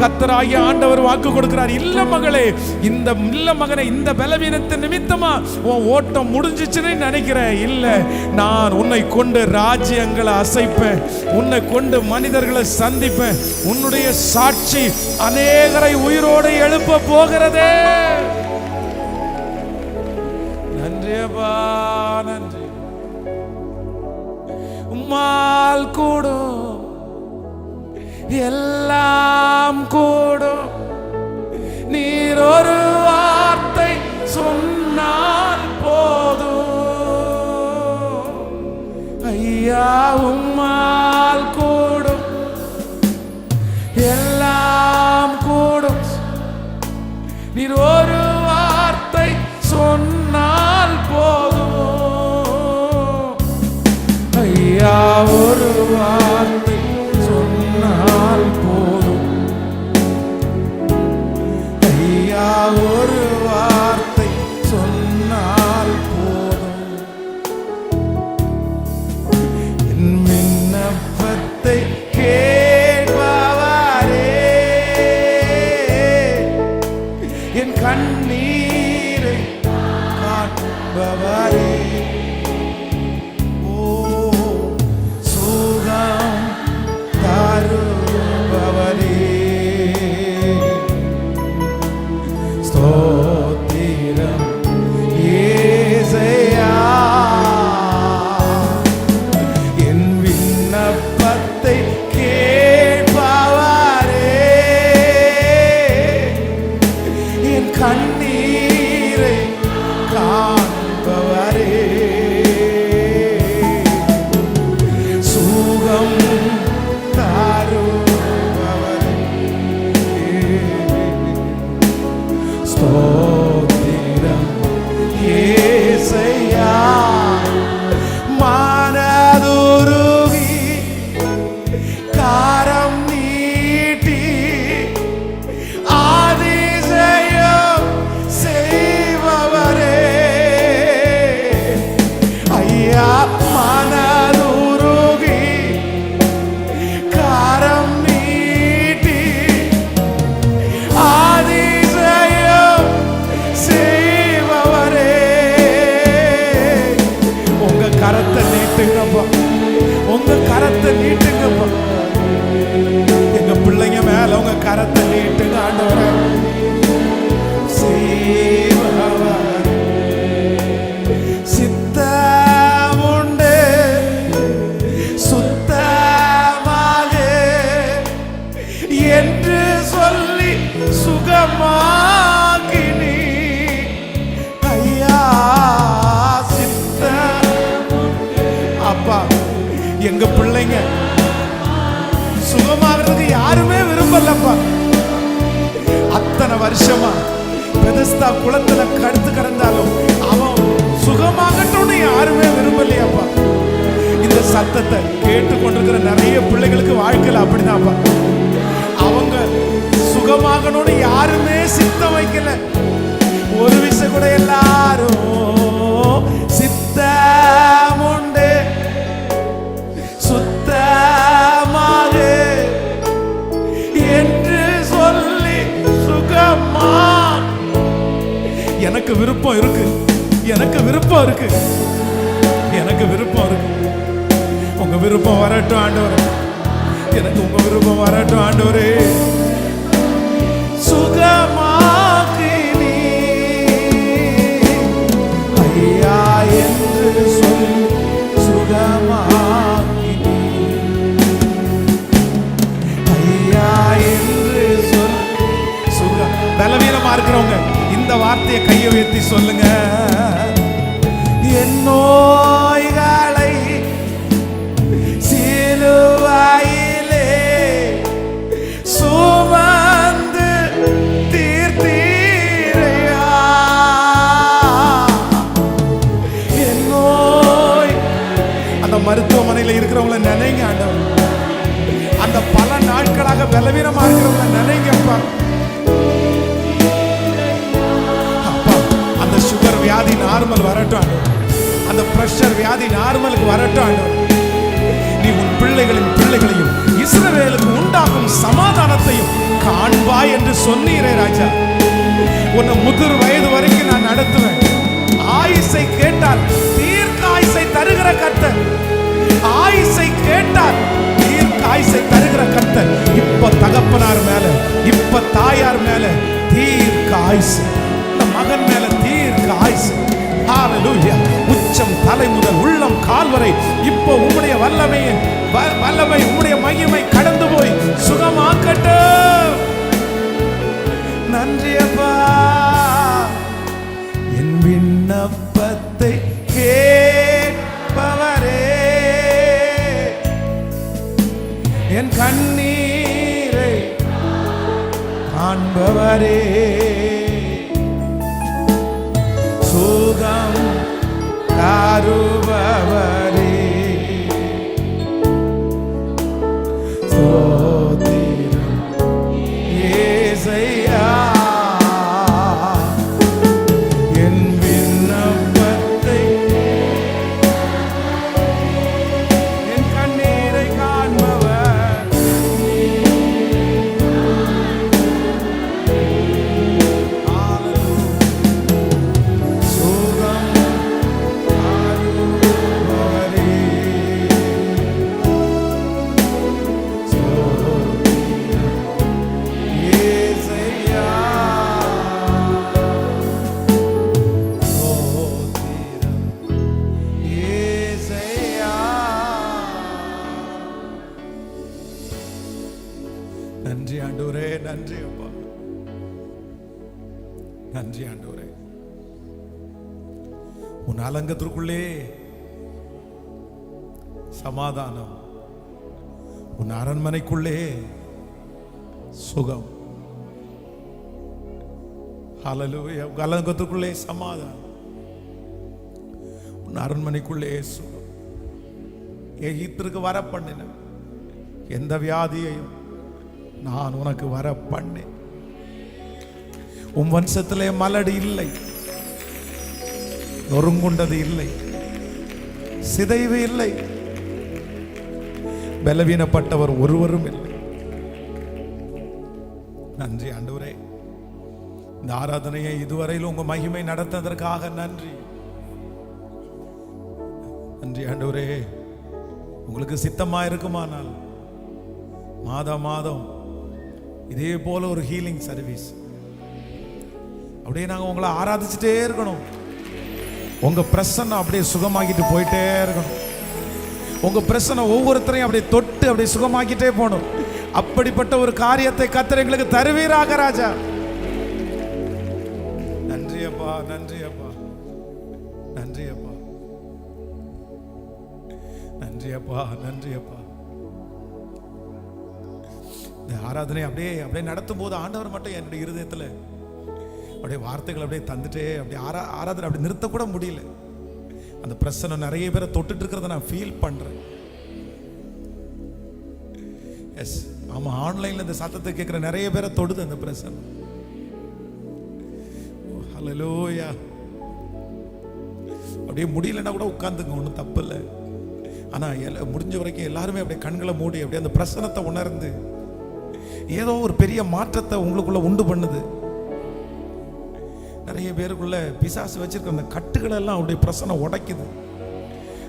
கர்த்தராகிய ஆண்டவர் வாக்கு கொடுக்கிறார். இல்ல மகளே, இந்த இல்ல மகனே, இந்த பலவீனத்தின் நிமித்தமா உன் ஓட்டம் முடிஞ்சிச்சுன்னு நினைக்கிறேன். இல்ல, நான் உன்னை கொண்டு ராஜ்யங்களை அசைப்பேன், உன்னை கொண்டு மனிதர்களை சந்திப்பேன். உன்னுடைய சாட்சி அநேகரை உயிரோடு எழுப்ப போகிறதே. நன்றியப்பா, நன்றி. உம்மால் கூடும் எல்லாம் கூடும். நீர் ஒரு வார்த்தை சொன்னால் போதும். ஐயா, உம்மால் கூடும் எல்லாம் கூடும். நீர் ஒரு வார்த்தை சொன்னால் போதும். ஐயா, ஒரு வார்த்தை சொன்னால் போதும். ஐயா, ஒரு வார்த்தை சொன்னால் போதும். என் விண்ணப்பத்தை கேட்பவரே, என் கண்ணீரை காண்பவரே, கண்ணீரை காண்பவரே, சுகம் தருபவரே, ஸ்தோத்திரம் இயேசையா. மனதுருகி காரம் நீட்டி மனதுருகி காரம் நீட்டி அதிசயம் செய்பவரே. உங்க கரத்தை நீட்டுங்கப்பா, உங்க கரத்தை நீட்டுங்கப்பா. எங்க பிள்ளைங்க மேல உங்க கரத்தை நீட்டுங்க ஆண்டவரே. என்று சொல்லி சுகமாக்கினி ஐயா, சித்த அப்பா. எங்க பிள்ளைங்க சுகமாகிறதுக்கு யாருமே விரும்பலப்பா. அத்தனை வருஷமா பெதஸ்தா குளத்துல கடுத்து கிடந்தாலும் அவன் சுகமாகட்டும்னு யாருமே விரும்பலையாப்பா. இந்த சத்தத்தை கேட்டுக்கொண்டிருக்கிற நிறைய பிள்ளைகளுக்கு வாழ்க்கையில் அப்படிதான்ப்பா. அவங்க சுகமாகணும்னு யாருமே சித்தம் வைக்கல. ஒரு விஷயம் கூட எல்லாரும் சித்தம் உண்டு, சுத்தமாக என்று சொல்லி சுகமா. எனக்கு விருப்பம் இருக்கு, எனக்கு விருப்பம் இருக்கு, எனக்கு விருப்பம் இருக்கு. உங்க விருப்பம் வரட்டும் ஆண்டவரே, எனக்கு உங்க விருப்பம் வரட்டும் ஆண்டவரே. சுகமாக்கினி ஐயா என்று சொல், சுகமாக்கினி ஐயா என்று சொல். சுகம் பலவீனமா இருக்கிறவங்க இந்த வார்த்தையை கையை உயர்த்தி சொல்லுங்க. என் நோய்களை சிலுவையிலே சுமந்து தீர்த்தீரையா. என் நோய், அந்த மருத்துவமனையில் இருக்கிறவங்கள நினைங்க ஆண்டவர். அந்த பல நாட்களாக பலவீனமா இருக்கிறவங்கள நினைங்கப்பா. அப்பா, அந்த சுகர் வியாதி நார்மல் வரட்டும் ஆண்டவர், அந்த பிரஷர் வியாதி நார்மலுக்கு வரட்டும் ஆண்டவர். நீ உன் பிள்ளைகளின் பிள்ளைகளையும் இஸ்ரவேலுக்கு உண்டாகும் சமாதானத்தையும் காண்பாய் என்று சொன்னீரே ராஜா. உன்னை முதிர் வயது வரைக்கும் நான் நடத்துவேன். ஆயுசை கேட்டால் தீர்க்க ஆயுசை தருகிற கர்த்தர். ஆயுசை கேட்டால் தீர்க்க ஆயுசை தருகிற கர்த்தர். இப்ப தகப்பனார் மேல, இப்ப தாயார் மேல தீர்க்க ஆயுசு, இந்த மகன் மேல தீர்க்க ஆயுசு. ஹalleluya. உச்சம் தலை முதல் உள்ளம் கால் வரை இப்போ உம்முடைய வல்லமை உம்முடைய மகிமை கடந்து போய் சுகமாக்கட்டும். நன்றி அப்பா. என் விண்ணப்பத்தை கேட்பவரே, என் கண்ணீரை காண்பவரே, சுகம் தருபவரே, ஸ்தோத்திரம் இயேசையா. என் விண்ணப்பத்தை என் கண்ணீரை காண்பவர், சுகம் தருபவரே, நன்றி ஆண்டவரே. நன்றி அப்பா. நன்றி ஆண்டவரே. உன் அலங்கத்திற்குள்ளே சமாதானம், உன் அரண்மனைக்குள்ளே சுகம். ஹalleluya. உன் அலங்கத்திற்குள்ளே சமாதானம், உன் அரண்மனைக்குள்ளே சுகம். எகிப்திற்கு வர பண்ணின எந்த வியாதியையும் நான் உனக்கு வர பண்ணேன். உன் வம்சத்திலே மலடி இல்லை, நொறுங்குண்டது இல்லை, சிதைவு இல்லை, பலவீனப்பட்டவர் ஒருவரும் இல்லை. நன்றி ஆண்டவரே. இந்த ஆராதனையை இதுவரையில் உங்க மகிமை நடத்ததற்காக நன்றி. நன்றி ஆண்டவரே. உங்களுக்கு சித்தமா இருக்குமானால் மாதம் மாதம் இதே போல ஒரு ஹீலிங் சர்வீஸ் அப்படியே நாங்கள் உங்களை ஆராதிச்சுட்டே இருக்கணும். உங்க பிரசன்னம் அப்படியே சுகமாக்கிட்டு போயிட்டே இருக்கணும். உங்க பிரசன்னம் ஒவ்வொருத்தரையும் அப்படியே தொட்டு அப்படியே சுகமாக்கிட்டே போகணும். அப்படிப்பட்ட ஒரு காரியத்தை கர்த்தர் எங்களுக்கு தருவீராக ராஜா. நன்றி அப்பா. நன்றி அப்பா. நன்றி அப்பா. நன்றி அப்பா. நன்றி அப்பா. இந்த ஆராதனை அப்படியே அப்படியே நடத்தும் போது ஆண்டவர் மட்டும் என்னுடைய இருதயத்தில் அப்படியே வார்த்தைகள் அப்படியே தந்துட்டே அப்படியே ஆராதனை அப்படி நிறுத்தக்கூட முடியல. அந்த பிரச்சனை நிறைய பேரை தொட்டுட்டு இருக்கிறத நான் ஃபீல் பண்றேன். எஸ், ஆமா, ஆன்லைன்ல இந்த சத்தத்தை கேட்கிற நிறைய பேரை தொடுது அந்த பிரச்சனை. ஹல்லேலூயா. அப்படியே முடியலன்னா கூட உட்கார்ந்துங்க, ஒன்றும் தப்பு இல்லை. ஆனா முடிஞ்ச வரைக்கும் எல்லாருமே அப்படியே கண்களை மூடி அப்படியே அந்த பிரசனத்தை உணர்ந்து ஏதோ ஒரு பெரிய மாற்றத்தை உங்களுக்குள்ள உண்டு பண்ணுது. நிறைய பேருக்குள்ள பிசாசு வச்சிருக்க அந்த கட்டுகளை எல்லாம் அவருடைய பிரசனம் உடைக்குது.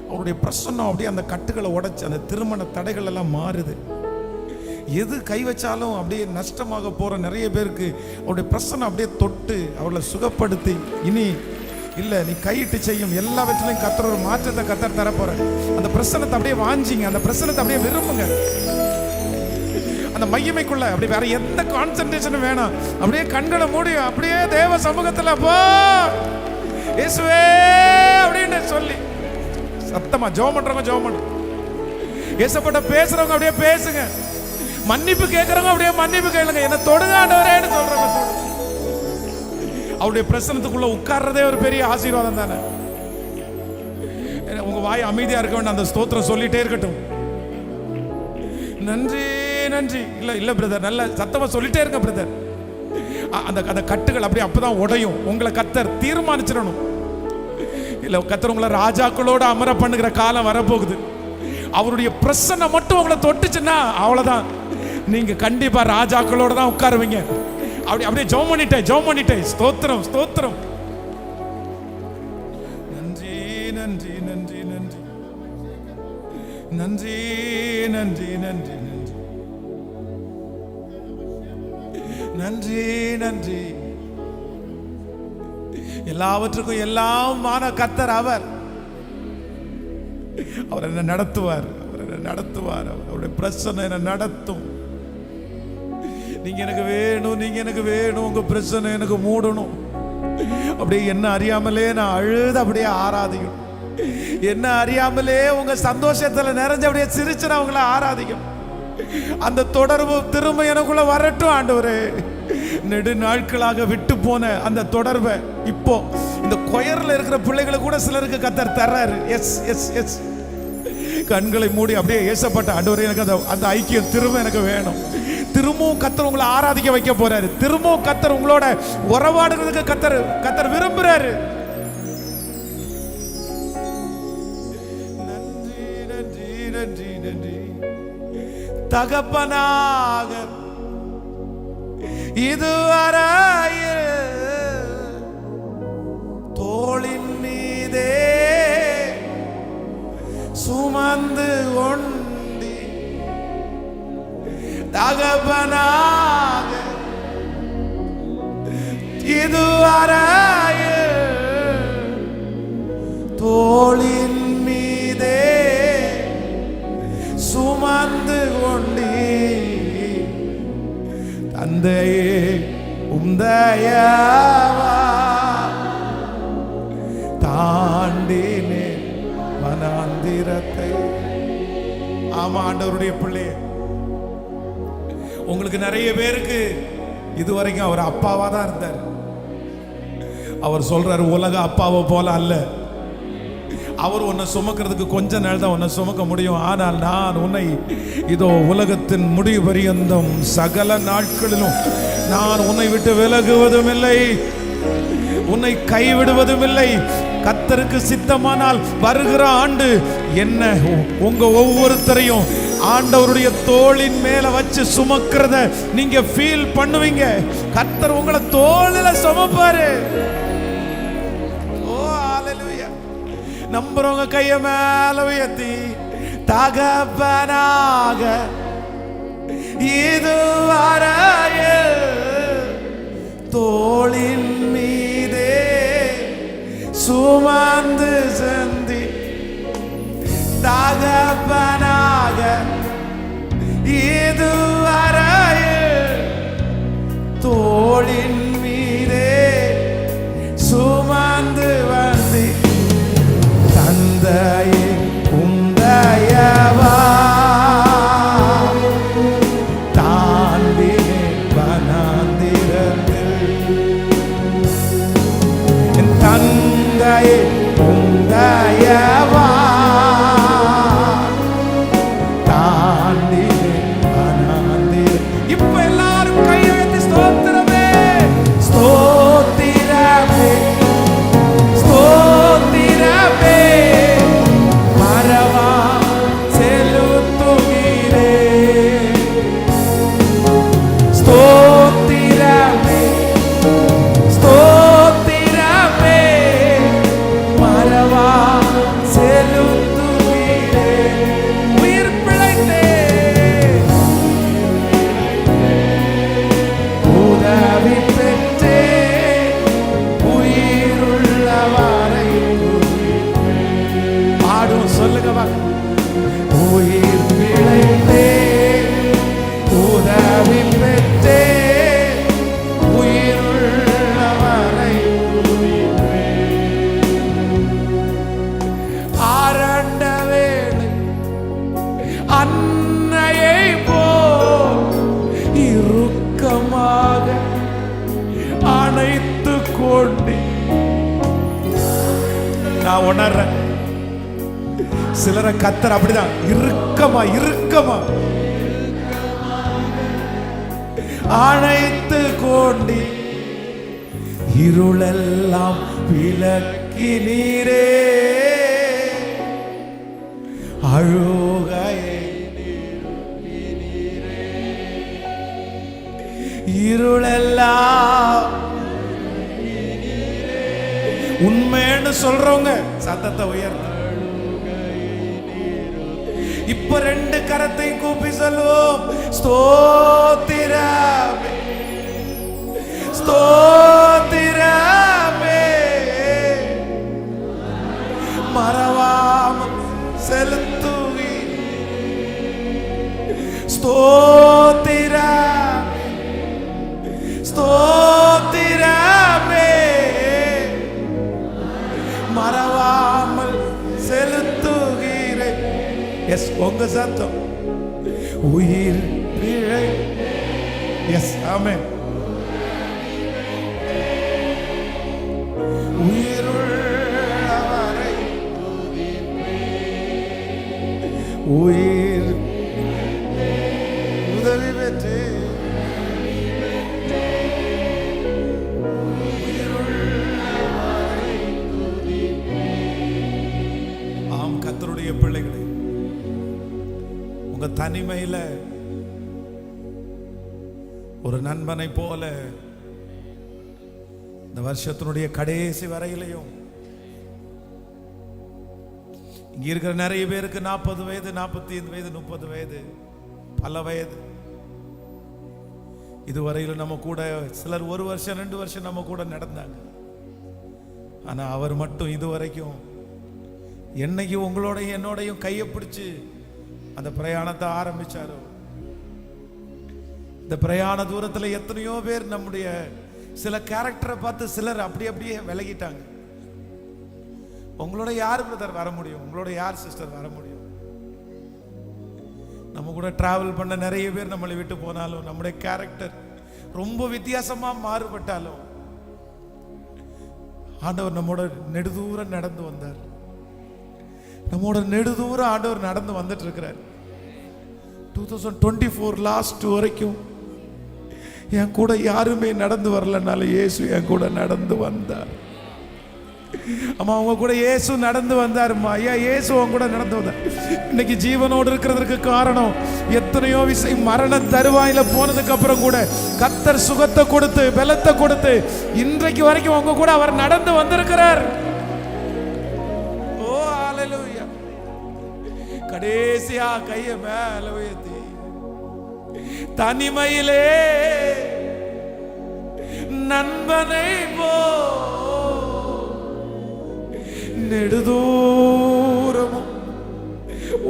அவருடைய பிரசனம் அப்படியே அந்த கட்டுகளை உடைச்சு அந்த திருமண தடைகள் எல்லாம் மாறுது. எது கை வச்சாலும் அப்படியே நஷ்டமாக போற நிறைய பேருக்கு அவருடைய பிரசனம் அப்படியே தொட்டு அவளை சுகப்படுத்தி, இனி இல்ல நீ கையிட்டு செய்யும் எல்லாவற்றிலையும் கர்த்தர் ஒரு மாற்றத்தை கர்த்தர் தர போற. அந்த பிரசனத்தை அப்படியே வாஞ்சிங்க, அந்த பிரசனத்தை அப்படியே விரும்புங்க. அந்த மகிமைக்குள்ள அப்படி வேற எந்த கான்சென்ட்ரேஷனும் வேணாம். அப்படியே கண்களை மூடி அப்படியே தேவ சமூகத்துல போ இயேசுவே அப்படின்னு சொல்லி சத்தமா ஜெபம் பண்றவங்க ஜெபம் பண்ணுங்க. இயேசுப்பட்ட பேசுறவங்க அப்படியே பேசுங்க. மன்னிப்பு கேட்கறவங்க அப்படியே மன்னிப்பு கேளுங்க. என்ன தொடுங்க ஆண்டவரேன்னு சொல்றவங்க அவருடைய பிரசனத்துக்குள்ள உட்கார்றதே ஒரு பெரிய ஆசீர்வாதம் தானே. உங்க வாய் அமைதியா இருக்க வேண்டாம், அந்த ஸ்தோத்திரம் சொல்லிட்டே இருக்கட்டும். நன்றி நன்றி. இல்ல இல்ல பிரதர், நல்ல சத்தமா சொல்லிட்டே இருக்க பிரதர். அந்த கட்டுகள் அப்படி அப்பதான் உடையும். உங்களை கர்த்தர் தீர்மானிச்சிடணும். இல்ல கர்த்தர் உங்களை ராஜாக்களோட அமர பண்ணுகிற காலம் வரப்போகுது. அவருடைய பிரசன்னம் மட்டும் உங்களை தொட்டுச்சுன்னா அவ்வளவுதான், நீங்க கண்டிப்பா ராஜாக்களோட தான் உட்காருவீங்க. அப்படியே ஜெபம் பண்ணிட்டேன். ஸ்தோத்திரம் ஸ்தோத்திரம். நன்றி நன்றி நன்றி நன்றி நன்றி நன்றி நன்றி நன்றி நன்றி. எல்லாவற்றுக்கும் எல்லாமான கர்த்தர் அவர் என்ன நடத்துவார். அவருடைய பிரச்சனை என்ன நடத்தும். நீங்க எனக்கு வேணும், உங்க பிரச்சனை எனக்கு மூடணும். அப்படியே என்ன அறியாமலே நான் அழுது அப்படியே ஆராதிக்கணும். என்ன அறியாமலே உங்க சந்தோஷத்துல நிறைஞ்சு அப்படியே சிரிச்சு நான் உங்களை ஆராதிக்கணும். அந்த தொடர்பு திரும்ப எனக்குள்ள வரட்டும் ஆண்டவரே. நெடு நாட்களாக விட்டு போன அந்த தொடர்பை இப்போ இந்த கொயர்ல இருக்கிற பிள்ளைகளை கூட சிலருக்கு கர்த்தர் தர்றாரு. S S S. கண்களை மூடி அப்படியே ஏசப்பட்ட ஆண்டவரே, எனக்கு அந்த ஐக்கியம் திரும்ப எனக்கு வேணும். திரும்பவும் கர்த்தர் உங்களை ஆராதிக்க வைக்க போறாரு. திரும்பவும் கர்த்தர் உங்களோட உறவாடுறதுக்கு கர்த்தர் விரும்புறாரு. நன்றி நன்றி நன்றி நன்றி. தகப்பனாக இதுவரையில் தோளின் மீதே சுமந்து கொண்டி, தகப்பனாக இதுவரையில் தோளின் மீதே சுமந்து கொண்டி, தந்தையே உம்தயவா தாண்டினே வனாந்திரத்தை. ஆமா ஆண்டவருடைய பிள்ளை, உங்களுக்கு நிறைய பேருக்கு இதுவரைக்கும் அவர் அப்பாவா தான் இருந்தார். அவர் சொல்றாரு, உலக அப்பாவை போல அல்ல. அவர் உன்னை சுமக்கிறதுக்கு கொஞ்ச நாள் தான் உன்னை சுமக்க முடியும். ஆனால் நான் உன்னை இதோ உலகத்தின் முடிவு பரியந்தம் சகல நாட்களிலும் நான் உன்னை விட்டு விலகுவதும் இல்லை, உன்னை கைவிடுவதும் இல்லை. கர்த்தருக்கு சித்தமானால் வருகிற ஆண்டு என்ன உங்க ஒவ்வொருத்தரையும் ஆண்டவருடைய தோளின் மேல வச்சு சுமக்கிறத நீங்க ஃபீல் பண்ணுவீங்க. கர்த்தர் உங்களை தோளில சுமப்பாரு. நம்புறவங்க கைய மேல உயர்த்தி, தகப்பனாக இதுவரையில் தோளின் மீதே சுமந்து செந்தி, தகப்பனாக இதுவரையில் தோளின் மீதே சுமந்து வந்தி, தந்தையே உம்தயவா தாண்டினே வனாந்திரத்தில், தந்தையே உம்தயவா தாண்டினே வனாந்திரத்தில். இப்ப எல்லாரும் கையெழுத்து ஸ்தோத்திரமே ஸ்தோத்திரமே ஸ்தோத்திரமே மரவா செலுத்துகிறே, ஸ்தோத்திரமே ஸ்தோத்திரமே மரவா செலுத்துகிறே. உயிர் பிழைத்தே உதவி பெற்றே உயிருள்ளவரை பாடும். சொல்லுங்க உயிர் பிழைத்தே உதவி பெற்றே உயிருள்ளவரை ஆரண்ட வேளை அன்னையை போல் இறுக்கமாக அணைத்து கொண்டு நான் உணர்றேன். சிலரை கர்த்தர் அப்படிதான் இறுக்கமா அணைத்து கொண்டு இருளெல்லாம் விலக்கினீரே, அழுகையை இருளெல்லாம் உண்மைன்னு சொல்றவங்க சத்தத்தை உயர்த்த இப்ப 2 கரத்தை கூப்பி சொல்லுவோம். ஸ்தோத்திரமே ஸ்தோத்திரமே மறவாமல் செலுத்துவி. ஸ்தோத்திரமே ஸ்தோத்திரமே மறவாமல் செலுத்துகிறேன். எஸ், உங்க சத்தம் உயிர் பிழை. எஸ், ஆமென். உயிருள்ளவரை உயிர் உதவி பெற்று கர்த்தருடைய பிள்ளைகளே, உங்க தனிமையில ஒரு நண்பனை போல இந்த வருஷத்தினுடைய கடைசி வரையிலையும் இங்க இருக்கிற நிறைய பேருக்கு 40 வயது, 45 வயது, 30 வயது, பல வயது. இதுவரையிலும் நம்ம கூட சிலர் 1 வருஷம் 2 வருஷம் நம்ம கூட நடந்தாங்க. ஆனா அவர் மட்டும் இதுவரைக்கும் என்னைக்கு உங்களோடையும் என்னோடையும் கையை பிடிச்சு அந்த பிரயாணத்தை ஆரம்பிச்சாரோ, இந்த பிரயாண தூரத்தில் எத்தனையோ பேர் நம்முடைய சில கேரக்டரை பார்த்து சிலர் அப்படியே விலகிட்டாங்க. உங்களோட யார் பிரதர் வர முடியும்? உங்களோட யார் சிஸ்டர் வர முடியும்? நம்ம கூட டிராவல் பண்ண நிறைய பேர் நம்மளை விட்டு போனாலும், நம்முடைய கேரக்டர் ரொம்ப வித்தியாசமா மாறுபட்டாலும், ஆண்டவர் நம்மோட நெடுதூரம் நடந்து வந்தார். நம்மோட நெடுதூரம் ஆண்டவர் நடந்து வந்துட்டு இருக்கிறார். 2024 லாஸ்ட் வரைக்கும் என் கூட யாருமே நடந்து வரலனால இயேசு என் கூட நடந்து வந்தார். அம்மா, அவங்க கூட இயேசு நடந்து வந்தாருமா. ஐயா, இயேசு அவங்க கூட நடந்து வந்தார். இன்னைக்கு ஜீவனோடு இருக்கிறதுக்கு காரணம், எத்தனையோ விஷயம் மரண தருவாயில போனதுக்கு அப்புறம் கூட கர்த்தர் சுகத்தை கொடுத்து பலத்தை கொடுத்து இன்றைக்கு வரைக்கும் அவங்க கூட அவர் நடந்து வந்திருக்கிறார். ஓ ஹalleluya. கடைசியா கையை மேல உயர்த்தி தனிமையிலே நண்பனை போ நெடுதூரமும்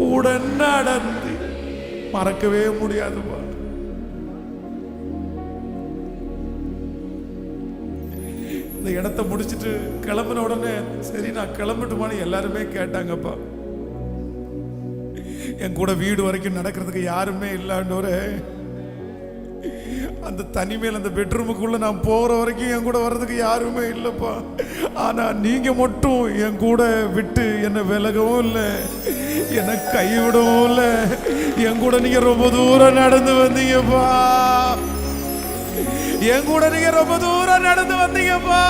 உடன் நடந்து மறக்கவே முடியாது. இந்த இடத்தை முடிச்சுட்டு கிளம்பின உடனே சரி நான் கிளம்பிட்டுமான்னு எல்லாருமே கேட்டாங்கப்பா. என் கூட வீடு வரைக்கும் நடக்கிறதுக்கு யாருமே இல்லாண்டோரே, அந்த தனிமையில் அந்த பெட்ரூமுக்குள்ள நான் போற வரைக்கும் என் கூட வர்றதுக்கு யாருமே இல்லப்பா. ஆனா நீங்க மட்டும் என் கூட விட்டு என்னை விலகவும் இல்லை, என்னை கைவிடவும் இல்லை. என் கூட நீங்க ரொம்ப தூரம் நடந்து வந்தீங்கப்பா. என் கூட நீங்க ரொம்ப தூரம் நடந்து வந்தீங்கப்பா.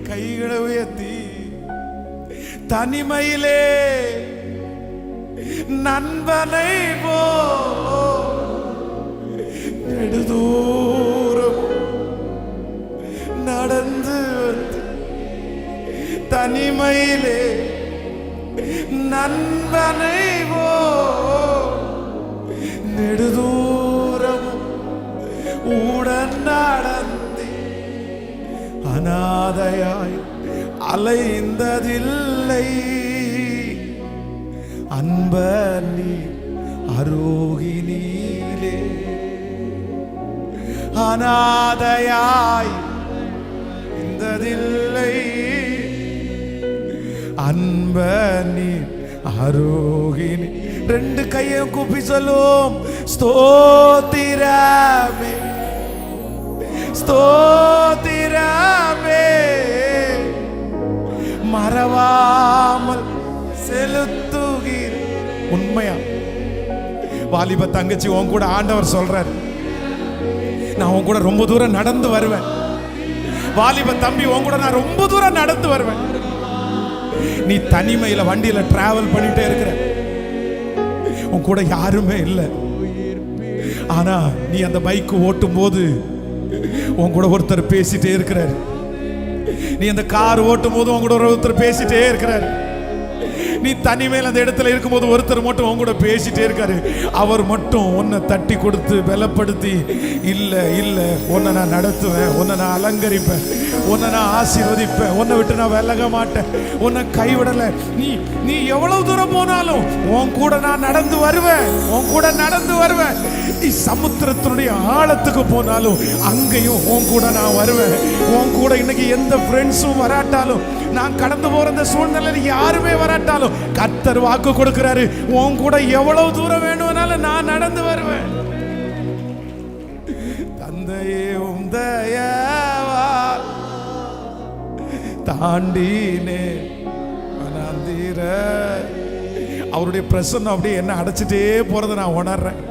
கைகளை உயர்த்தி தனிமையிலே நண்பனை போ நெடுதூரம் நடந்து வந்து தனிமையிலே நண்பனை போ நெடுதூரம் உடன் நடந்து அநாதையாய் அலைந்ததில்லை. அன்பனி அருகினிலே அநாதையாய் இந்ததில்லை. அன்பனி அருகினி. 2 கையும் கூப்பி சொல்லுவோம். ஸ்தோத்திரமே ஸ்தோத்திரமே மறவாமல் செலுத்துகிற. உண்மையா வாலிப தங்கச்சி, உன் கூட ஆண்டவர் சொல்றார், நான் உன் கூட ரொம்ப தூரம் நடந்து வருவேன். வாலிப தம்பி, உன் கூட நான் ரொம்ப தூரம் நடந்து வருவேன். நீ தனிமையில வண்டியில டிராவல் பண்ணிட்டே இருக்கிற, உன் கூட யாருமே இல்லை. ஆனா நீ அந்த பைக் ஓட்டும் போது உன் கூட ஒருத்தர் பேசிட்டே இருக்கிறார். நீ அந்த கார் ஓட்டும் போது உன் கூட ஒருத்தர் பேசிட்டே இருக்கிறார். நீ தனிமையில் அந்த இடத்துல இருக்கும்போது ஒருத்தர் மட்டும் உன் கூட பேசிட்டே இருக்காரு. அவர் மட்டும் உன்னை தட்டி கொடுத்து பலப்படுத்தி, இல்லை இல்லை உன்னை நான் நடத்துவேன், உன்னை நான் அலங்கரிப்பேன், உன்னை நான் ஆசீர்வதிப்பேன், உன்னை விட்டு நான் விலக மாட்டேன், உன்னை கைவிடலை, நீ எவ்வளவு தூரம் போனாலும் உன் கூட நான் நடந்து வருவேன், உன் கூட நடந்து வருவேன். நீ சமுத்திரத்தினுடைய ஆழத்துக்கு போனாலும் அங்கேயும் உன் கூட நான் வருவேன். உன் கூட இன்னைக்கு எந்த ஃப்ரெண்ட்ஸும் வராட்டாலும், நான் கடந்து போற இந்த சூழ்நிலையில் யாருமே வராட்டாலும், கர்த்தர் வாக்கு கொடுக்கிறாரு, உன் கூட எவ்வளவு தூரம் வேணும்னாலும் நான் நடந்து வருவேன். தந்தையே உம் தயவால் தாண்டினே வனாந்திர. அவருடைய பிரசன்னம் அப்படியே என்ன அடைச்சிட்டே போறதை நான் உணர்றேன்.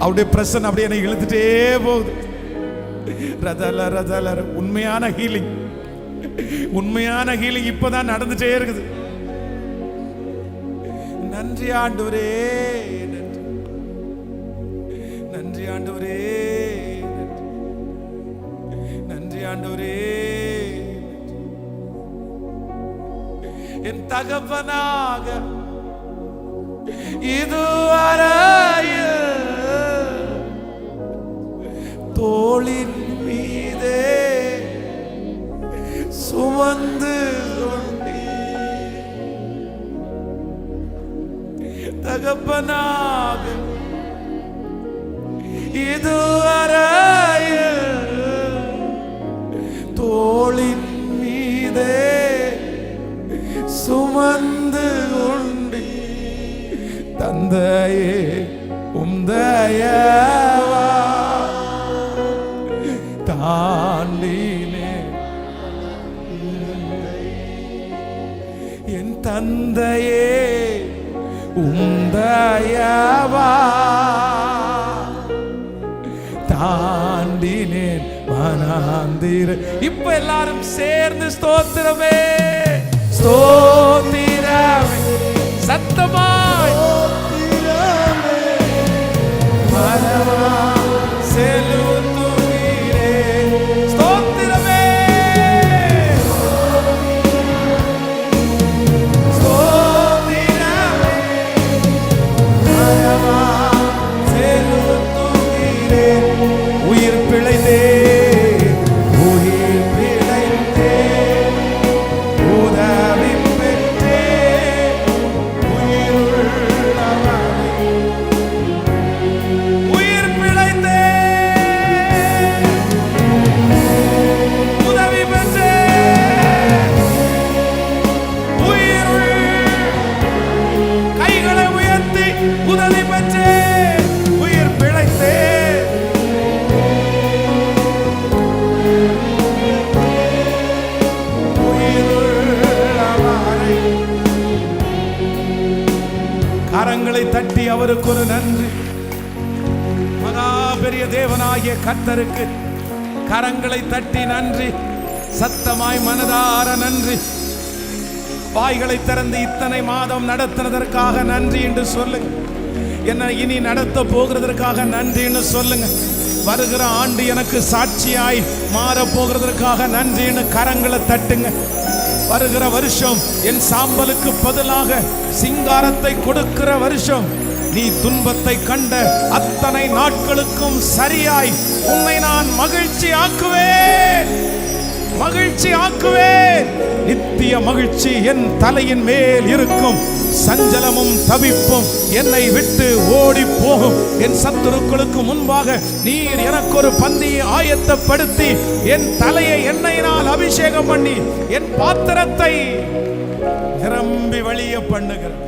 அவருடைய பிரசன்னம் அப்படியே என்னை இழுத்துட்டே போகுது. ரதல ரதல. உண்மையான ஹீலிங், உண்மையான ஹீலிங் இப்பதான் நடந்துட்டே இருக்குது. நன்றி ஆண்டவரே, நன்றி ஆண்டவரே, நன்றி ஆண்டவரே. என் தகப்பனாக இதுவரையில் தோளின் மீதே சுமந்து தகப்பனாக இதுவரையில் தோளின் மீதே சுமந்து கொண்டு தந்தையே உம் தயவா தாண்டினே. என் தந்தையே உம் தயவா தாண்டினேன் வனாந்திர. இப்ப எல்லாரும் சேர்ந்து ஸ்தோத்திரமே, ஸ்தோத்திரமே, சத்தமாய் மனமா செலுத்துகிறே. ஸ்தோத்திரமே, ஸ்தோத்திரமே, மனமா செலுத்துகிறே. உயிர் பிழைத்தே, உயிர் பிழைத்தே, உதவி பெற்றே, உயிருள்ளவனே. உயிர் பிழைத்தே, உதவி பெற்றே, உயிருள். கைகளை உயர்த்தி உதவி பெற்றே, உயிர் பிழைத்தே. கரங்களை தட்டி அவருக்கு ஒரு நன்றி. மகா பெரிய தேவனாகிய கர்த்தருக்கு கரங்களை தட்டி நன்றி, சத்தமாய் மனதார நன்றி. வாய்களை திறந்து இத்தனை மாதம் நடத்தினதற்காக நன்றி என்று சொல்லுங்க. என்ன இனி நடத்த போகிறதற்காக நன்றி என்று சொல்லுங்க. வருகிற ஆண்டு எனக்கு சாட்சியாய் மாற போகிறதற்காக நன்றின்னு கரங்களை தட்டுங்க. வருகிற வருஷம் என் சாம்பலுக்கு பதிலாக சிங்காரத்தை கொடுக்கிற வருஷம். நீ துன்பத்தை கண்ட அத்தனை நாட்களுக்கும் சரியாய் உன்னை நான் மகிழ்ச்சி ஆக்குவேன், மகிழ்ச்சி ஆக்குவேன். நித்திய மகிழ்ச்சி என் தலையின் மேல் இருக்கும். சஞ்சலமும் தவிப்பும் என்னை விட்டு ஓடி போகும். என் சத்துருக்களுக்கு முன்பாக நீர் எனக்கு ஒரு பந்தியை ஆயத்தப்படுத்தி என் தலையை எண்ணெயினால் அபிஷேகம் பண்ணி என் பாத்திரத்தை நிரம்பி வழிய பண்ணுகிறார்.